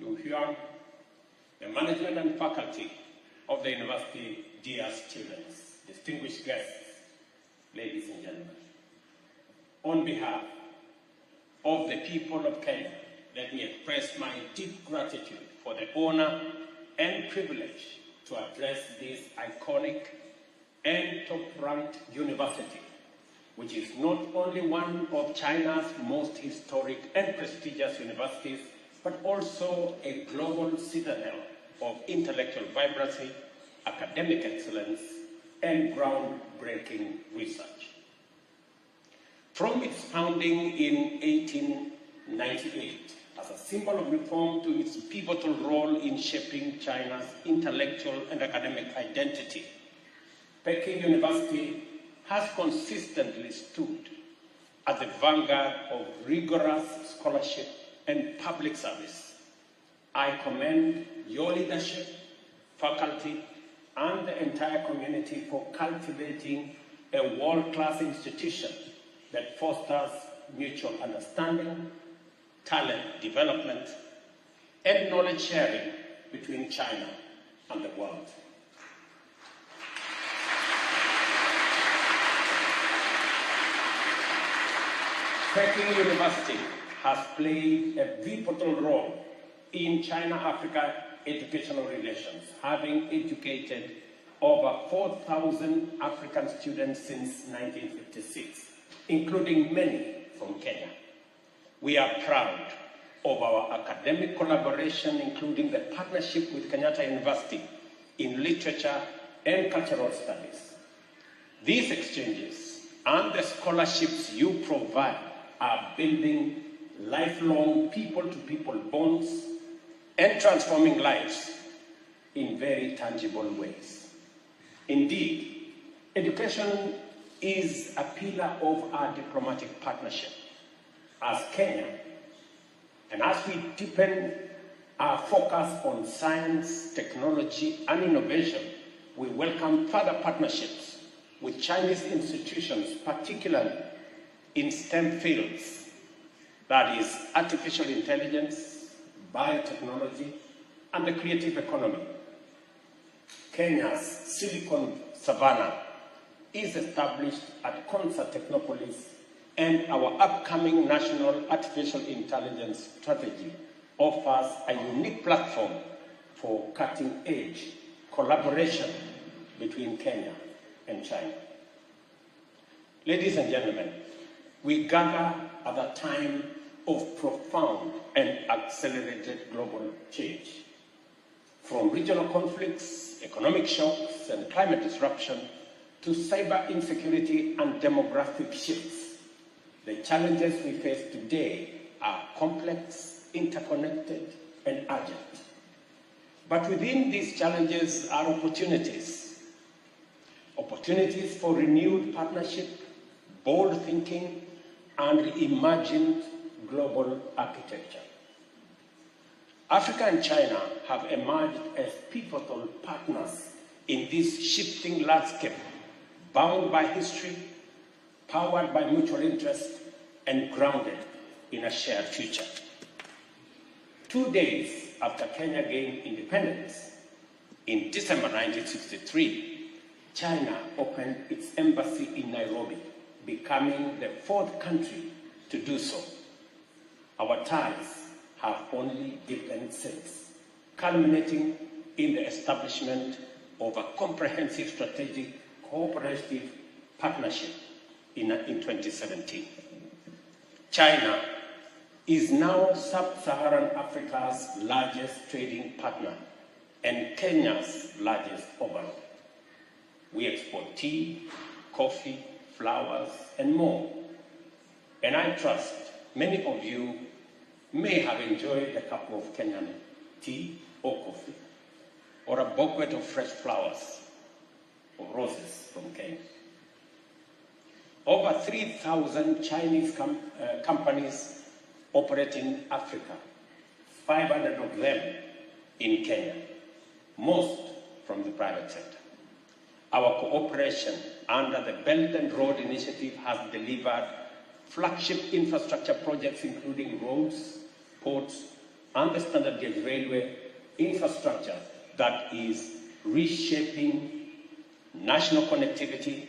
to Huan, the management and faculty of the university, dear students, distinguished guests, ladies and gentlemen. On behalf of the people of Kenya, let me express my deep gratitude for the honor and privilege to address this iconic and top-ranked university, which is not only one of China's most historic and prestigious universities, but also a global citadel of intellectual vibrancy, academic excellence, and groundbreaking research. From its founding in 1898, as a symbol of reform to its pivotal role in shaping China's intellectual and academic identity, Peking University has consistently stood at the vanguard of rigorous scholarship and public service. I commend your leadership, faculty, and the entire community for cultivating a world-class institution that fosters mutual understanding, talent development, and knowledge sharing between China and the world. Peking University has played a pivotal role in China-Africa educational relations, having educated over 4,000 African students since 1956, including many from Kenya. We are proud of our academic collaboration, including the partnership with Kenyatta University in literature and cultural studies. These exchanges and the scholarships you provide are building lifelong people-to-people bonds and transforming lives in very tangible ways. Indeed, education is a pillar of our diplomatic partnership. As Kenya, and as we deepen our focus on science, technology, and innovation, we welcome further partnerships with Chinese institutions, particularly in STEM fields, that is, artificial intelligence, biotechnology, and the creative economy. Kenya's Silicon Savannah is established at Concert Technopolis, and our upcoming National Artificial Intelligence Strategy offers a unique platform for cutting-edge collaboration between Kenya and China. Ladies and gentlemen, we gather at a time of profound and accelerated global change. From regional conflicts, economic shocks, and climate disruption, to cyber insecurity and demographic shifts, the challenges we face today are complex, interconnected, and urgent. But within these challenges are opportunities. Opportunities for renewed partnership, bold thinking, and reimagined global architecture. Africa and China have emerged as pivotal partners in this shifting landscape, bound by history, powered by mutual interest, and grounded in a shared future. 2 days after Kenya gained independence, in December 1963, China opened its embassy in Nairobi, becoming the 4th country to do so. Our ties have only deepened since, culminating in the establishment of a comprehensive strategic cooperative partnership in 2017. China is now sub-Saharan Africa's largest trading partner and Kenya's largest overall. We export tea, coffee, flowers, and more. And I trust many of you may have enjoyed a cup of Kenyan tea or coffee, or a bouquet of fresh flowers or roses from Kenya. Over 3,000 Chinese companies operate in Africa, 500 of them in Kenya, most from the private sector. Our cooperation under the Belt and Road Initiative has delivered flagship infrastructure projects including roads, ports, and the standard gauge railway infrastructure that is reshaping national connectivity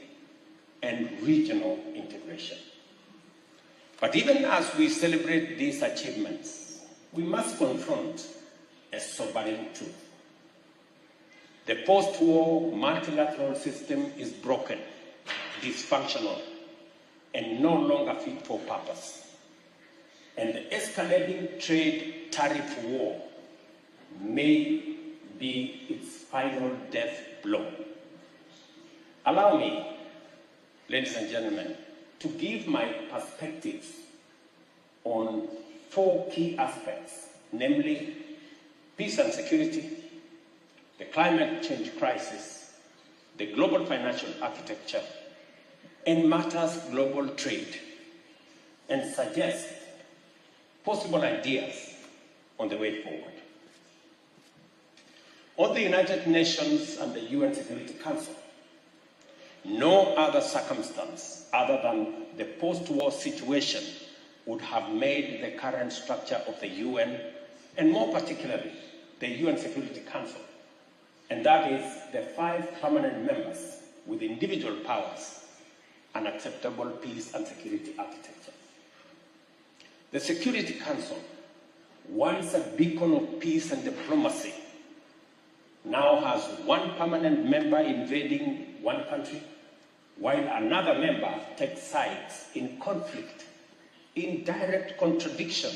and regional integration. But even as we celebrate these achievements, we must confront a sobering truth. The post-war multilateral system is broken, dysfunctional, and no longer fit for purpose. And the escalating trade tariff war may be its final death blow. Allow me, ladies and gentlemen, to give my perspectives on 4 key aspects, namely peace and security, the climate change crisis, the global financial architecture, and matters global trade, and suggest possible ideas on the way forward. On the United Nations and the UN Security Council, no other circumstance other than the post-war situation would have made the current structure of the UN, and more particularly, the UN Security Council, and that is the 5 permanent members with individual powers, an acceptable peace and security architecture. The Security Council, once a beacon of peace and diplomacy, now has 1 permanent member invading one country, while another member takes sides in conflict, in direct contradiction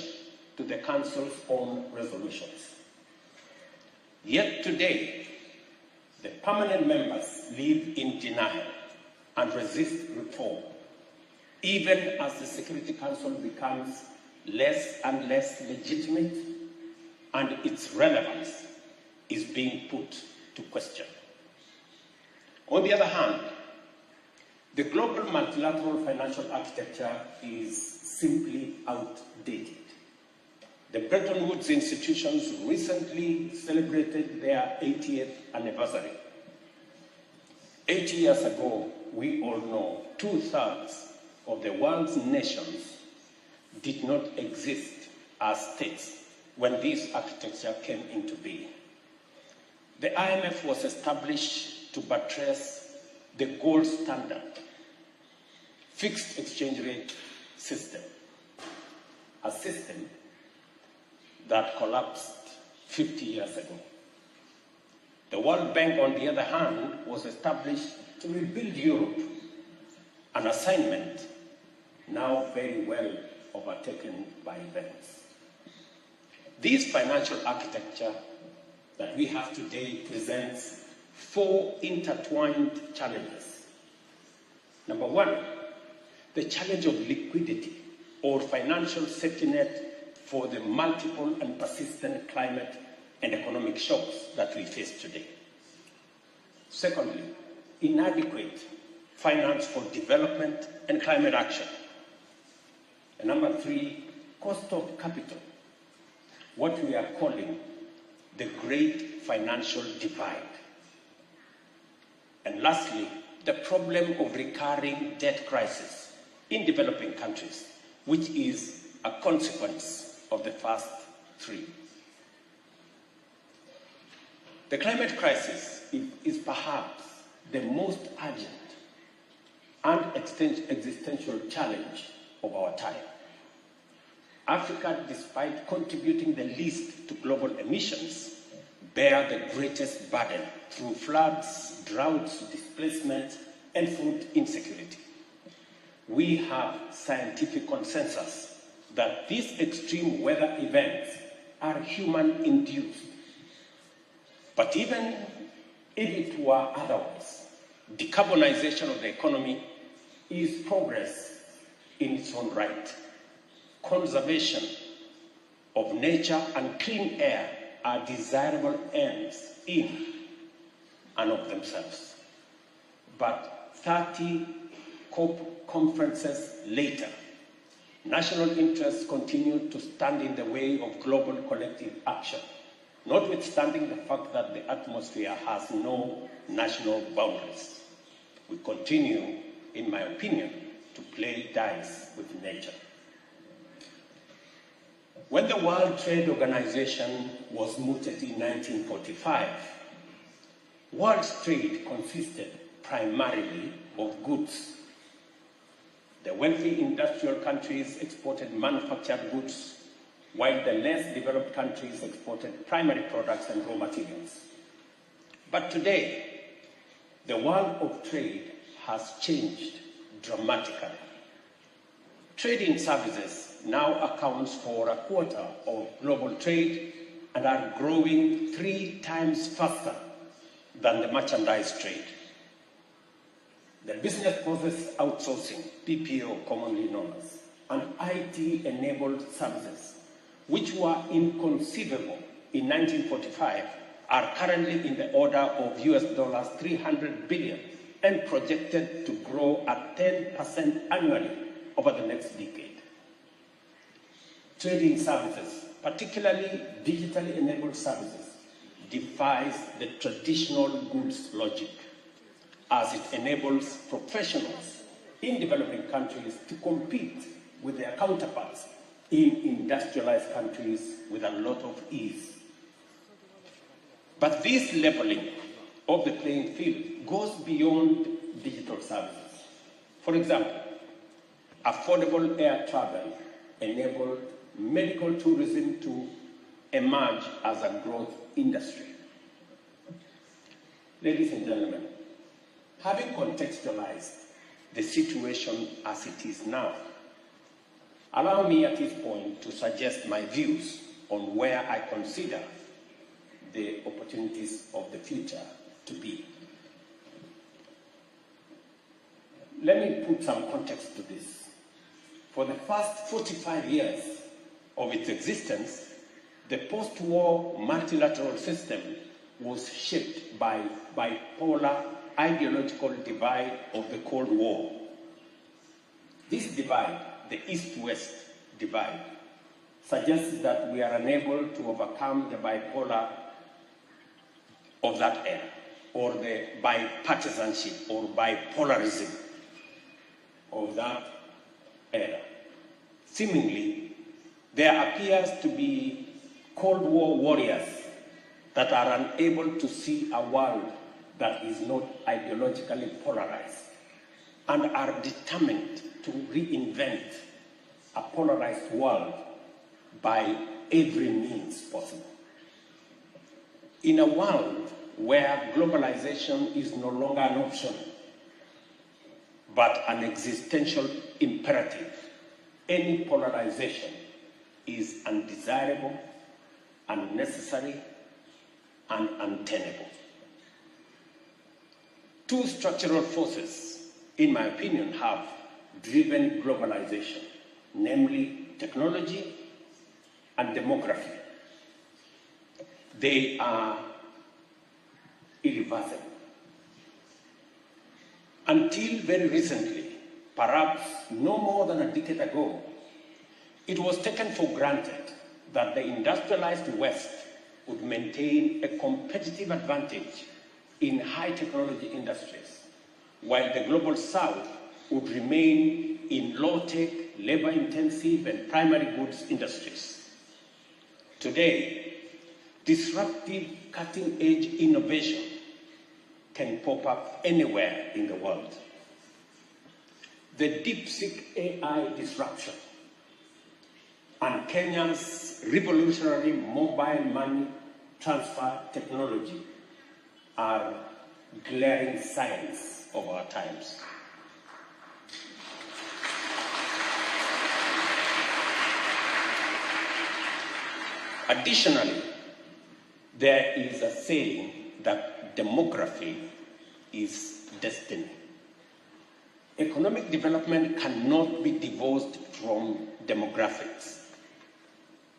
to the Council's own resolutions. Yet today, the permanent members live in denial and resist reform, even as the Security Council becomes less and less legitimate and its relevance is being put to question. On the other hand, the global multilateral financial architecture is simply outdated. The Bretton Woods institutions recently celebrated their 80th anniversary. 80 years ago, we all know 2/3 of the world's nations did not exist as states when this architecture came into being. The IMF was established to buttress the gold standard, fixed exchange rate system, a system that collapsed 50 years ago. The World Bank, on the other hand, was established to rebuild Europe, an assignment now very well overtaken by events. This financial architecture that we have today presents 4 intertwined challenges. Number 1, the challenge of liquidity or financial safety net for the multiple and persistent climate and economic shocks that we face today. Secondly, inadequate finance for development and climate action. And number 3, cost of capital, what we are calling the great financial divide. And lastly, the problem of recurring debt crisis in developing countries, which is a consequence of the first 3. The climate crisis is perhaps the most urgent and existential challenge of our time. Africa, despite contributing the least to global emissions, bear the greatest burden through floods, droughts, displacement, and food insecurity. We have scientific consensus that these extreme weather events are human-induced. But even if it were otherwise, decarbonization of the economy is progress in its own right. Conservation of nature and clean air are desirable ends in and of themselves. But 30 COP conferences later, national interests continue to stand in the way of global collective action, notwithstanding the fact that the atmosphere has no national boundaries. We continue, in my opinion, to play dice with nature. When the World Trade Organization was mooted in 1945, world trade consisted primarily of goods. The wealthy industrial countries exported manufactured goods, while the less developed countries exported primary products and raw materials. But today, the world of trade has changed dramatically. Trade in services now accounts for a quarter of global trade and are growing 3 times faster than the merchandise trade. The business process outsourcing, BPO commonly known as, and IT-enabled services, which were inconceivable in 1945, are currently in the order of US dollars 300 billion and projected to grow at 10% annually over the next decade. Trade in services, particularly digitally enabled services, defies the traditional goods logic, as it enables professionals in developing countries to compete with their counterparts in industrialized countries with a lot of ease. But this leveling of the playing field goes beyond digital services. For example, affordable air travel enabled medical tourism to emerge as a growth industry. Ladies and gentlemen, having contextualized the situation as it is now, allow me at this point to suggest my views on where I consider the opportunities of the future to be. Let me put some context to this. For the first 45 years of its existence, the post-war multilateral system was shaped by bipolar ideological divide of the Cold War. This divide, the East-West divide, suggests that we are unable to overcome the bipolar of that era, or the bipartisanship or bipolarism of that era. Seemingly, there appears to be Cold War warriors that are unable to see a world that is not ideologically polarized and are determined to reinvent a polarized world by every means possible. In a world where globalization is no longer an option, but an existential imperative, any polarization is undesirable, unnecessary, and untenable. 2 structural forces, in my opinion, have driven globalization, namely technology and demography. They are irreversible. Until very recently, perhaps no more than a decade ago, it was taken for granted that the industrialized West would maintain a competitive advantage in high technology industries, while the global South would remain in low-tech, labor-intensive, and primary goods industries. Today, disruptive, cutting-edge innovation can pop up anywhere in the world. The DeepSeek AI disruption and Kenya's revolutionary mobile money transfer technology are glaring signs of our times. Additionally, there is a saying that demography is destiny. Economic development cannot be divorced from demographics.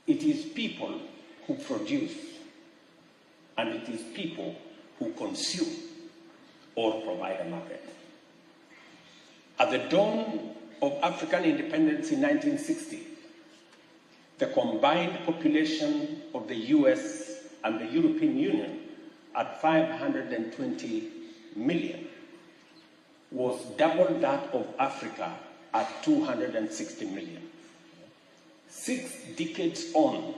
It is people who produce, and it is people who consume or provide a market. At the dawn of African independence in 1960, the combined population of the US and the European Union at 520 million was double that of Africa at 260 million. 6 decades on,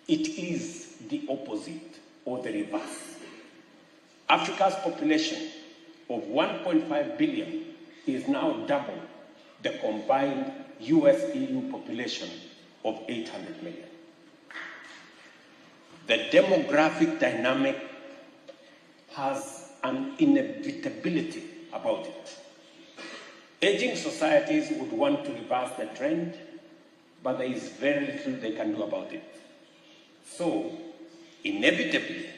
it is the opposite or the reverse. Africa's population of 1.5 billion is now double the combined US-EU population of 800 million. The demographic dynamic has an inevitability about it. Aging societies would want to reverse the trend, but there is very little they can do about it. So, inevitably,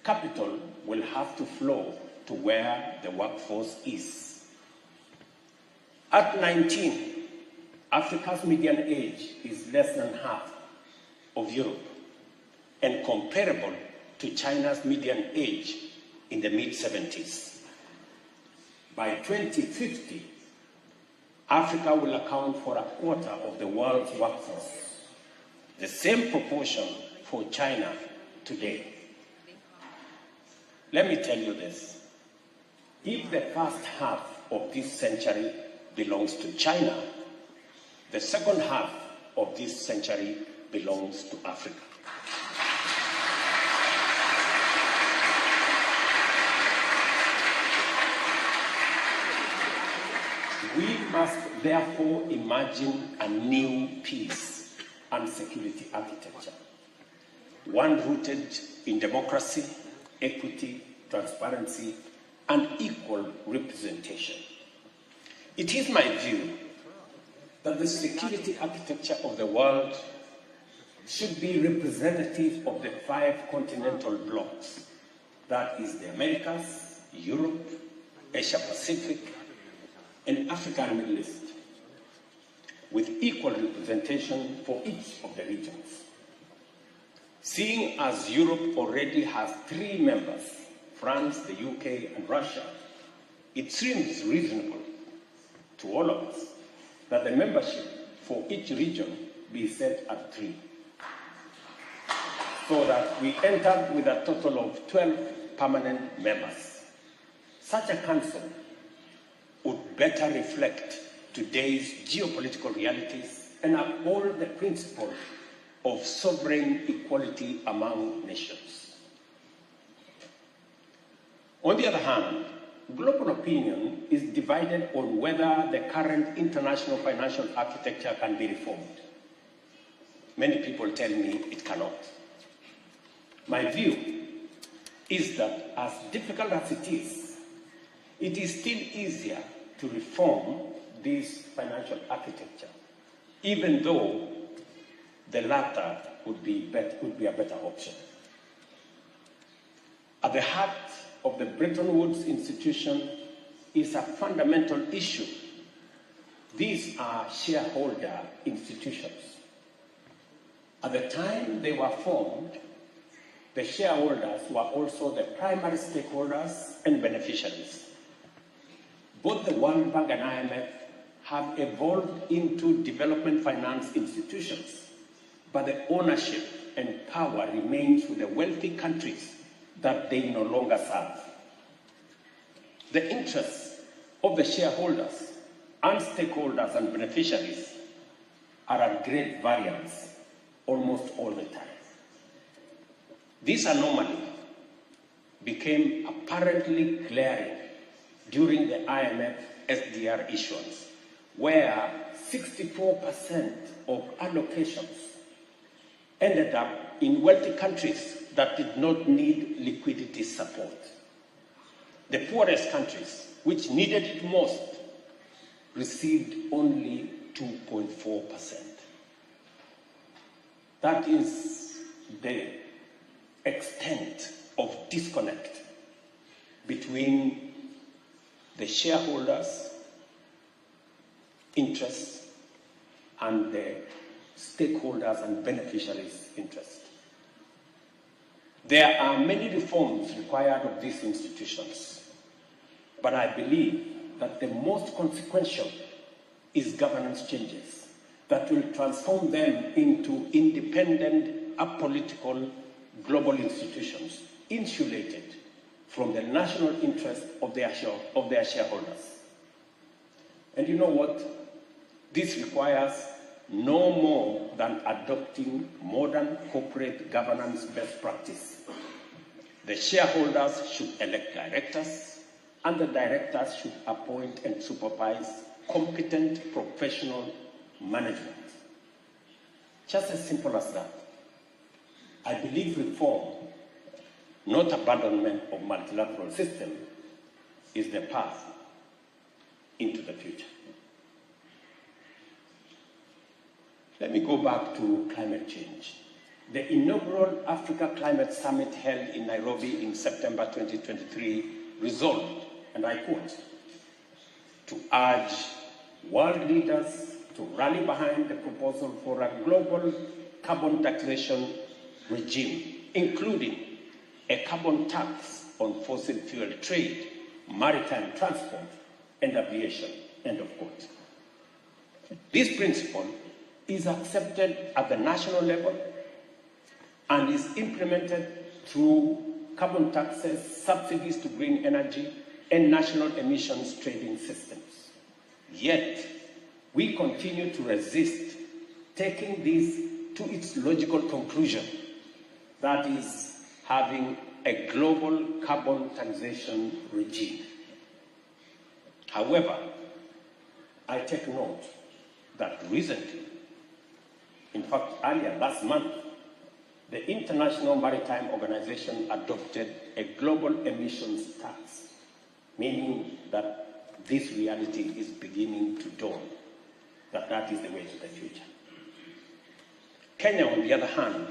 capital will have to flow to where the workforce is. At 19, Africa's median age is less than half of Europe and comparable to China's median age in the mid-70s. By 2050, Africa will account for a quarter of the world's workforce, the same proportion for China today. Let me tell you this. If the first half of this century belongs to China, the second half of this century belongs to Africa. We must therefore imagine a new peace and security architecture, one rooted in democracy, equity, transparency, and equal representation. It is my view that the security architecture of the world should be representative of the 5 continental blocks. That is the Americas, Europe, Asia Pacific, and Africa and Middle East, with equal representation for each of the regions. Seeing as Europe already has 3 members, France, the UK, and Russia, it seems reasonable to all of us that the membership for each region be set at 3, so that we end up with a total of 12 permanent members. Such a council would better reflect today's geopolitical realities and uphold the principle of sovereign equality among nations. On the other hand, global opinion is divided on whether the current international financial architecture can be reformed. Many people tell me it cannot. My view is that as difficult as it is still easier to reform this financial architecture, even though the latter would be a better option. At the heart of the Bretton Woods institution is a fundamental issue. These are shareholder institutions. At the time they were formed, the shareholders were also the primary stakeholders and beneficiaries. Both the World Bank and IMF have evolved into development finance institutions, but the ownership and power remains with the wealthy countries that they no longer serve. The interests of the shareholders and stakeholders and beneficiaries are at great variance almost all the time. This anomaly became apparently glaring during the IMF SDR issuance, where 64% of allocations ended up in wealthy countries that did not need liquidity support. The poorest countries, which needed it most, received only 2.4%. That is the extent of disconnect between the shareholders' interests and the stakeholders and beneficiaries' interests. There are many reforms required of these institutions, but I believe that the most consequential is governance changes that will transform them into independent, apolitical, global institutions, insulated from the national interest of their shareholders. And you know what? This requires no more than adopting modern corporate governance best practice. The shareholders should elect directors, and the directors should appoint and supervise competent professional management. Just as simple as that. I believe reform, not abandonment of multilateral system, is the path into the future. Let me go back to climate change. The inaugural Africa Climate Summit held in Nairobi in September 2023 resolved, and I quote, to urge world leaders to rally behind the proposal for a global carbon taxation regime, including a carbon tax on fossil fuel trade, maritime transport, and aviation, end of quote. This principle is accepted at the national level and is implemented through carbon taxes, subsidies to green energy, and national emissions trading systems. Yet, we continue to resist taking this to its logical conclusion, that is, having a global carbon taxation regime. However, I take note that recently, in fact earlier last month, the International Maritime Organization adopted a global emissions tax, meaning that this reality is beginning to dawn, that is the way to the future. Kenya, on the other hand,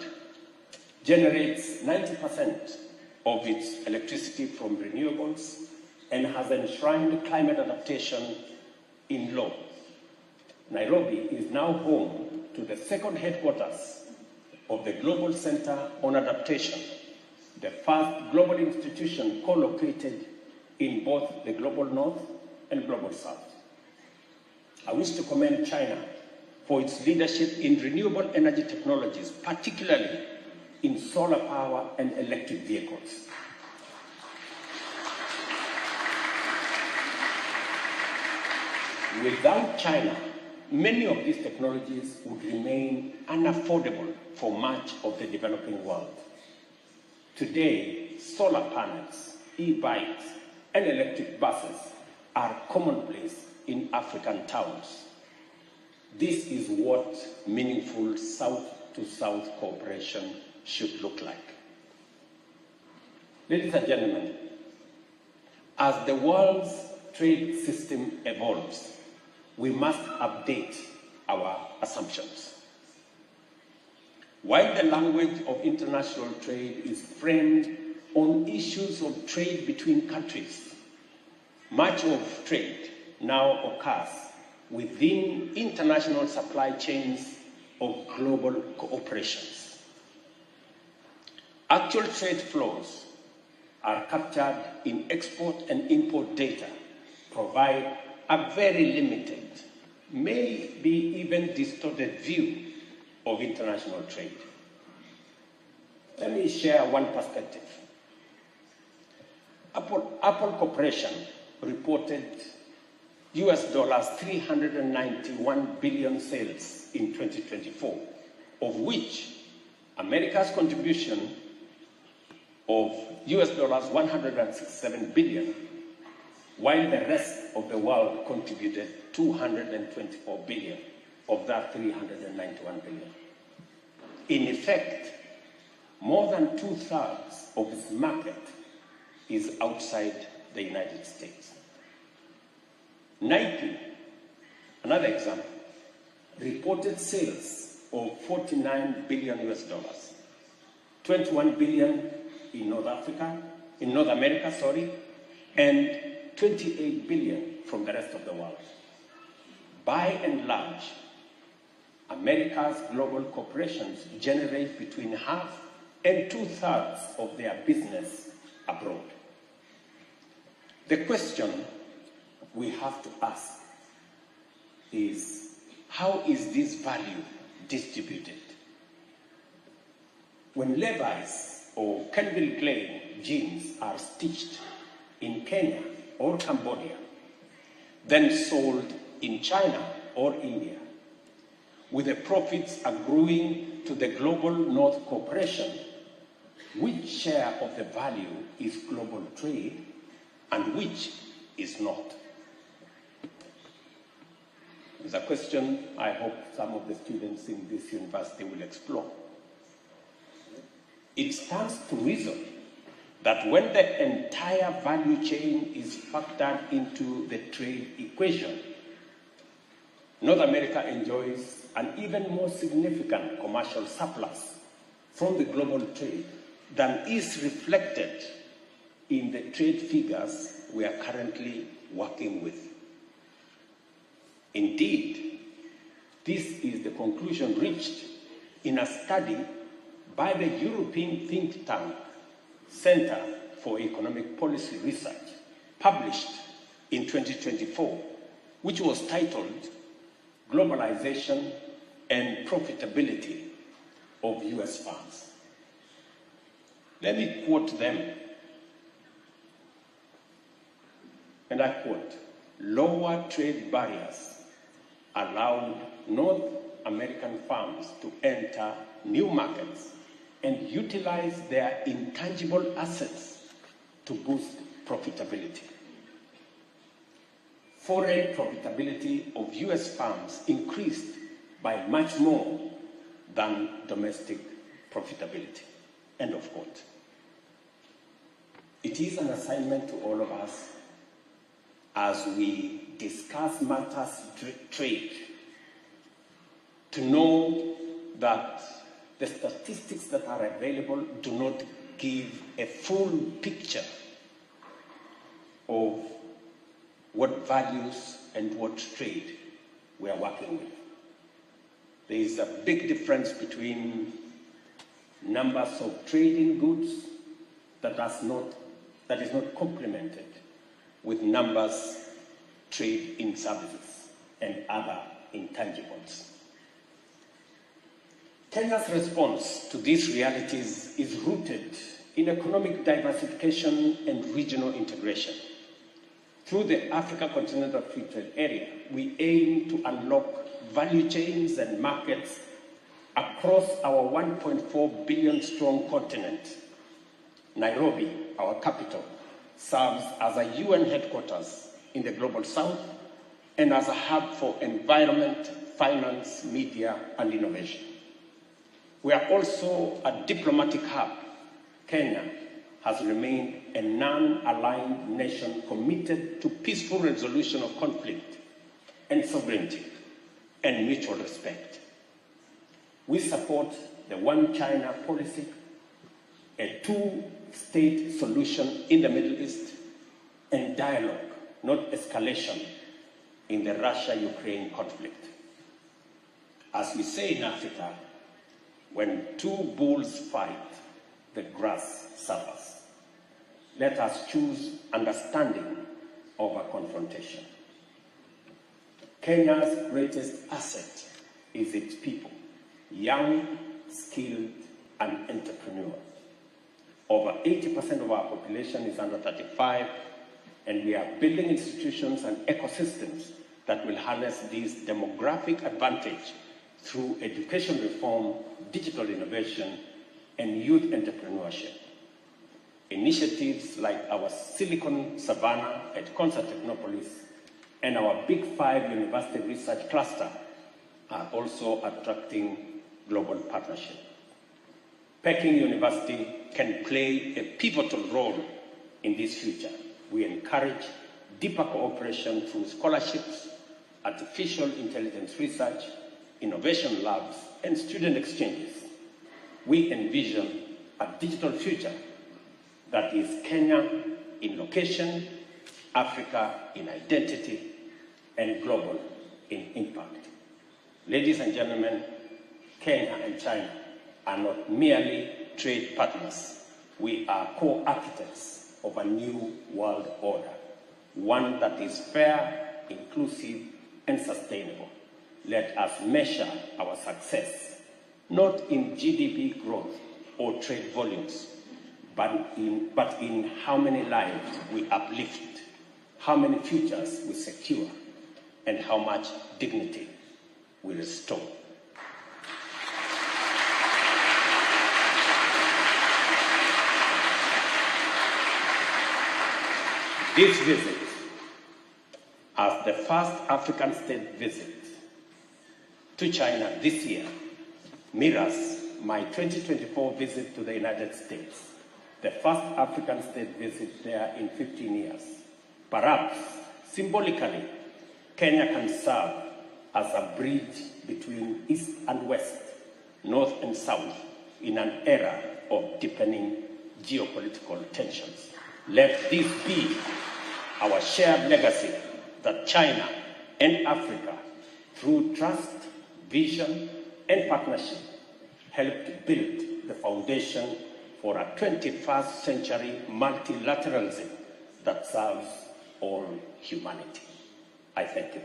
generates 90% of its electricity from renewables and has enshrined climate adaptation in law. Nairobi is now home to the second headquarters of the Global Center on Adaptation, the first global institution co-located in both the Global North and Global South. I wish to commend China for its leadership in renewable energy technologies, particularly in solar power and electric vehicles. Without China, many of these technologies would remain unaffordable for much of the developing world. Today, solar panels, e-bikes, and electric buses are commonplace in African towns. This is what meaningful South-to-South cooperation should look like. Ladies and gentlemen, as the world's trade system evolves, we must update our assumptions. While the language of international trade is framed on issues of trade between countries, much of trade now occurs within international supply chains of global cooperations. Actual trade flows are captured in export and import data, provide a very limited, maybe even distorted view of international trade. Let me share one perspective. Apple Corporation reported US dollars 391 billion sales in 2024, of which America's contribution of US dollars 167 billion, while the rest of the world contributed 224 billion of that 391 billion. In effect, more than 2/3 of its market is outside the United States. Nike, another example, reported sales of 49 billion US dollars, 21 billion in North America, and 28 billion from the rest of the world. By and large, America's global corporations generate between half and 2/3 of their business abroad. The question we have to ask is, how is this value distributed? When Levi's or Calvin Klein jeans are stitched in Kenya or Cambodia, then sold in China or India, with the profits accruing to the Global North Corporation, which share of the value is global trade and which is not? It's a question I hope some of the students in this university will explore. It stands to reason that when the entire value chain is factored into the trade equation, North America enjoys an even more significant commercial surplus from the global trade than is reflected in the trade figures we are currently working with. Indeed, this is the conclusion reached in a study by the European think tank Center for Economic Policy Research, published in 2024, which was titled Globalization and Profitability of U.S. Firms. Let me quote them, and I quote, "Lower trade barriers allowed North American firms to enter new markets and utilize their intangible assets to boost profitability. Foreign profitability of U.S. firms increased by much more than domestic profitability." End of quote. It is an assignment to all of us as we discuss matters trade to know that the statistics that are available do not give a full picture of what values and what trade we are working with. There is a big difference between numbers of trading goods that is not complemented with numbers trade in services and other intangibles. Kenya's response to these realities is rooted in economic diversification and regional integration. Through the Africa Continental Free Trade Area, we aim to unlock value chains and markets across our 1.4 billion strong continent. Nairobi, our capital, serves as a UN headquarters in the Global South and as a hub for environment, finance, media, and innovation. We are also a diplomatic hub. Kenya has remained a non-aligned nation committed to peaceful resolution of conflict and sovereignty and mutual respect. We support the One China policy, a two-state solution in the Middle East, and dialogue, not escalation, in the Russia-Ukraine conflict. As we say in Africa, when two bulls fight, the grass suffers. Let us choose understanding over confrontation. Kenya's greatest asset is its people, young, skilled, and entrepreneurial. Over 80% of our population is under 35, and we are building institutions and ecosystems that will harness this demographic advantage through education reform, digital innovation, and youth entrepreneurship. Initiatives like our Silicon Savannah at Concert Technopolis and our Big Five University Research Cluster are also attracting global partnership. Peking University can play a pivotal role in this future. We encourage deeper cooperation through scholarships, artificial intelligence research, innovation labs, and student exchanges. We envision a digital future that is Kenya in location, Africa in identity, and global in impact. Ladies and gentlemen, Kenya and China are not merely trade partners. We are co-architects of a new world order, one that is fair, inclusive, and sustainable. Let us measure our success not in GDP growth or trade volumes, but in how many lives we uplift, how many futures we secure, and how much dignity we restore. This visit, as the first African state visit to China this year, mirrors my 2024 visit to the United States, the first African state visit there in 15 years. Perhaps, symbolically, Kenya can serve as a bridge between East and West, North and South, in an era of deepening geopolitical tensions. Let this be our shared legacy that China and Africa, through trust, vision, and partnership, helped build the foundation for a 21st century multilateralism that serves all humanity. I thank you.